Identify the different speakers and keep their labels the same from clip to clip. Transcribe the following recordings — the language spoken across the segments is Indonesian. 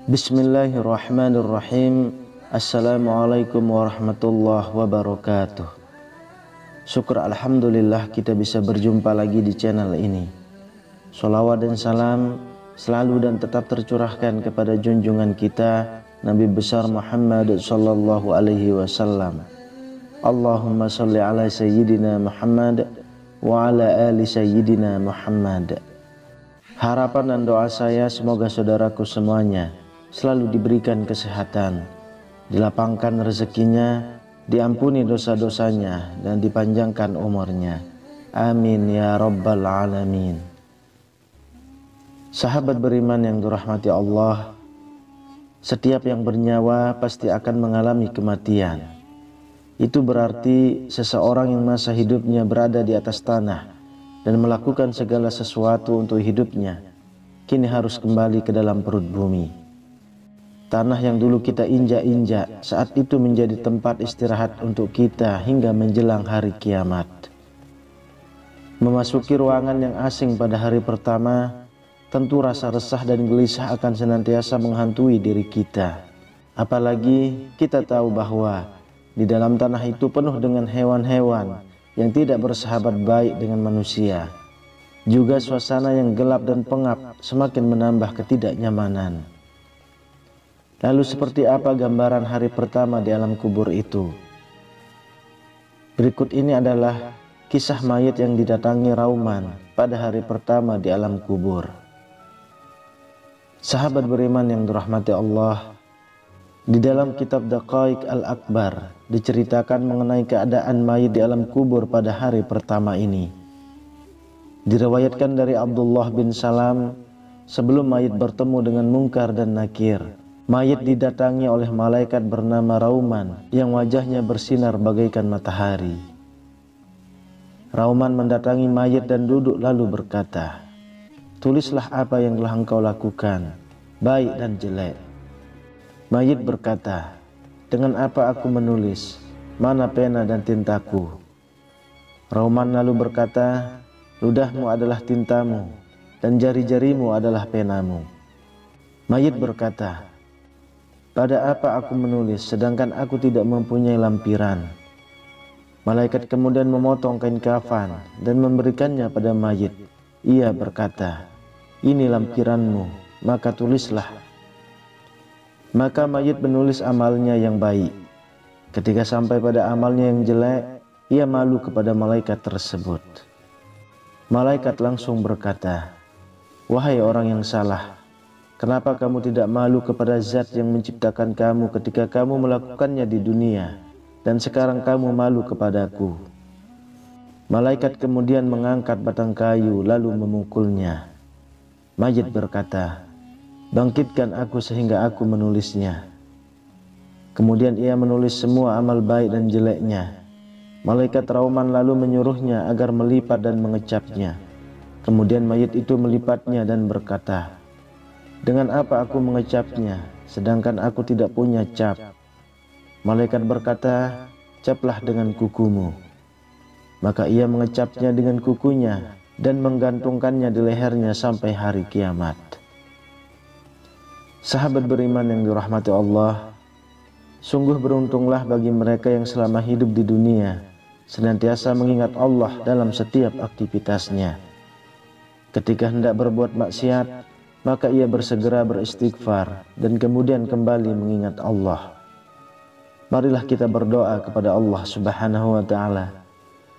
Speaker 1: Bismillahirrahmanirrahim. Assalamualaikum warahmatullahi wabarakatuh. Syukur alhamdulillah kita bisa berjumpa lagi di channel ini. Sholawat dan salam selalu dan tetap tercurahkan kepada junjungan kita Nabi besar Muhammad sallallahu alaihi wasallam. Allahumma sholli ala sayyidina Muhammad wa ala ali sayyidina Muhammad. Harapan dan doa saya semoga saudaraku semuanya selalu diberikan kesehatan, dilapangkan rezekinya, diampuni dosa-dosanya, dan dipanjangkan umurnya. Amin ya rabbal alamin. Sahabat beriman yang dirahmati Allah, setiap yang bernyawa pasti akan mengalami kematian. Itu berarti seseorang yang masa hidupnya berada di atas tanah dan melakukan segala sesuatu untuk hidupnya, kini harus kembali ke dalam perut bumi. Tanah yang dulu kita injak-injak saat itu menjadi tempat istirahat untuk kita hingga menjelang hari kiamat. Memasuki ruangan yang asing pada hari pertama, tentu rasa resah dan gelisah akan senantiasa menghantui diri kita. Apalagi kita tahu bahwa di dalam tanah itu penuh dengan hewan-hewan yang tidak bersahabat baik dengan manusia. Juga suasana yang gelap dan pengap semakin menambah ketidaknyamanan. Lalu seperti apa gambaran hari pertama di alam kubur itu? Berikut ini adalah kisah mayat yang didatangi rauman pada hari pertama di alam kubur. Sahabat beriman yang dirahmati Allah, di dalam kitab Daqaiq Al-Akbar diceritakan mengenai keadaan mayat di alam kubur pada hari pertama ini. Diriwayatkan dari Abdullah bin Salam, sebelum mayat bertemu dengan Munkar dan Nakir, mayat didatangi oleh malaikat bernama Rauman yang wajahnya bersinar bagaikan matahari. Rauman mendatangi mayat dan duduk lalu berkata, "Tulislah apa yang telah engkau lakukan, baik dan jelek." Mayat berkata, "Dengan apa aku menulis? Mana pena dan tintaku?" Rauman lalu berkata, "Ludahmu adalah tintamu dan jari-jarimu adalah penamu." Mayat berkata, "Pada apa aku menulis sedangkan aku tidak mempunyai lampiran?" Malaikat kemudian memotong kain kafan dan memberikannya pada mayit. Ia berkata, "Ini lampiranmu, maka tulislah." Maka mayit menulis amalnya yang baik. Ketika sampai pada amalnya yang jelek, ia malu kepada malaikat tersebut. Malaikat langsung berkata, "Wahai orang yang salah, kenapa kamu tidak malu kepada zat yang menciptakan kamu ketika kamu melakukannya di dunia, dan sekarang kamu malu kepadaku?" Malaikat kemudian mengangkat batang kayu lalu memukulnya. Mayit berkata, "Bangkitkan aku sehingga aku menulisnya." Kemudian ia menulis semua amal baik dan jeleknya. Malaikat Rauman lalu menyuruhnya agar melipat dan mengecapnya. Kemudian mayit itu melipatnya dan berkata, "Dengan apa aku mengecapnya, sedangkan aku tidak punya cap?" Malaikat berkata, "Caplah dengan kukumu." Maka ia mengecapnya dengan kukunya dan menggantungkannya di lehernya sampai hari kiamat. Sahabat beriman yang dirahmati Allah, sungguh beruntunglah bagi mereka yang selama hidup di dunia senantiasa mengingat Allah dalam setiap aktivitasnya. Ketika hendak berbuat maksiat, maka ia bersegera beristighfar dan kemudian kembali mengingat Allah. Marilah kita berdoa kepada Allah Subhanahu wa ta'ala.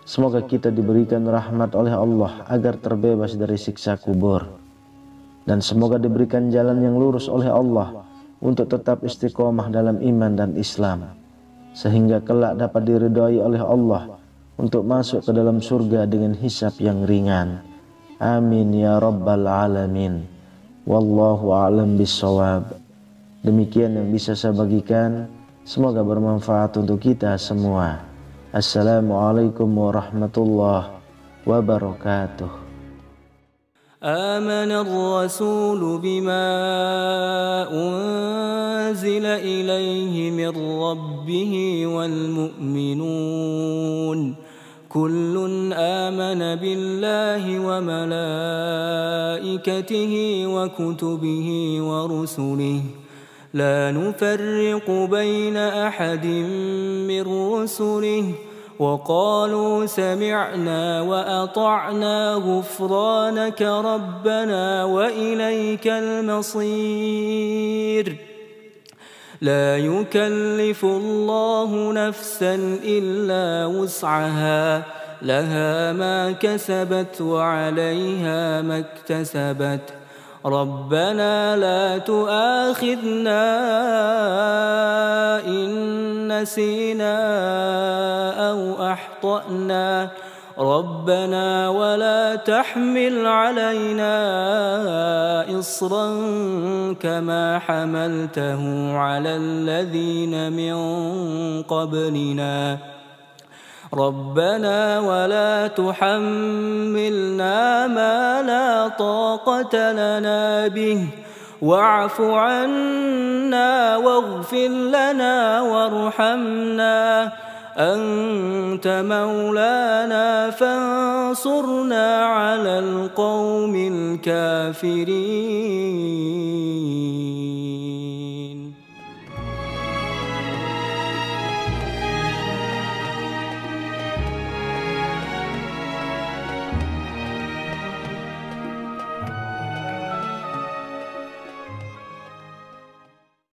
Speaker 1: Semoga kita diberikan rahmat oleh Allah agar terbebas dari siksa kubur. Dan semoga diberikan jalan yang lurus oleh Allah untuk tetap istiqomah dalam iman dan Islam, sehingga kelak dapat diridhai oleh Allah untuk masuk ke dalam surga dengan hisab yang ringan. Amin ya rabbal alamin. Wallahu a'lam bissawab. Demikian yang bisa saya bagikan, semoga bermanfaat untuk kita semua. Assalamualaikum warahmatullahi wabarakatuh.
Speaker 2: آمن الرسول بما أنزل إليه من ربه والمؤمنون كل آمن بالله وملائكته وكتبه ورسله لا نفرق بين أحد من رسله وقالوا سمعنا وأطعنا غفرانك ربنا وإليك المصير لا يكلف الله نفسا إلا وسعها لها ما كسبت وعليها ما اكتسبت ربنا لا تؤاخذنا إن نسينا أو أخطأنا ربنا ولا تحمل علينا إصرا كما حملته على الذين من قبلنا ربنا ولا تحملنا ما لا طاقة لنا به واعف عنا واغفر لنا وارحمنا أنت مولانا فانصرنا على القوم الكافرين.